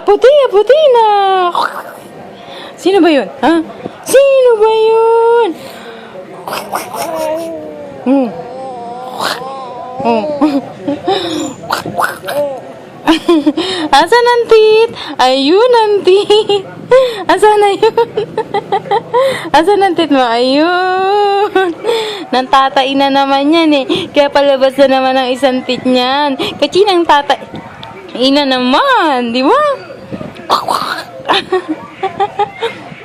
Puti na. Sino ba yun? Ha? Sino ba yun? Hmm. Asan ang tit? Ayun ang tit. Asan na yun? Asan ang tit mo? Ayun. Nantatay na naman yan eh. Kaya palabas na naman ang isang tit niyan. Kachinang tatay. Ina naman. Di ba?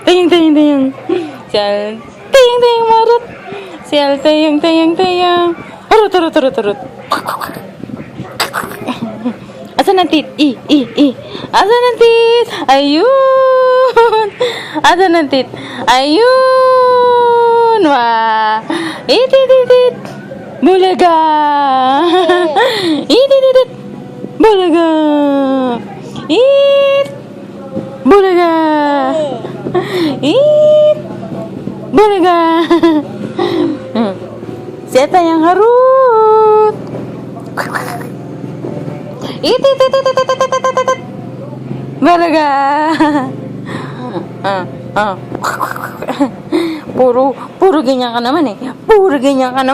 Tayang. Siyal. Tayang marot. Siyal tayang. Turut. Asan ang tit? Asan ang tit? Ayun. Asan ang tit? Ayun. Wah. It. Bulaga. It. Bulaga. It. Bulaga. It. Bulaga. Seta yang harut. It. Bulaga. Puro ganyan ka naman eh. Puro ganyan ka na.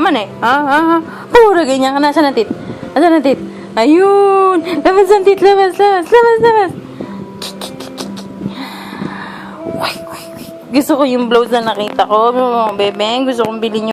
Asan ang tit? Ayun. Labas ang tit. Labas. Gusto ko yung blouse na nakita ko. Bebeng, gusto kong bilhin yung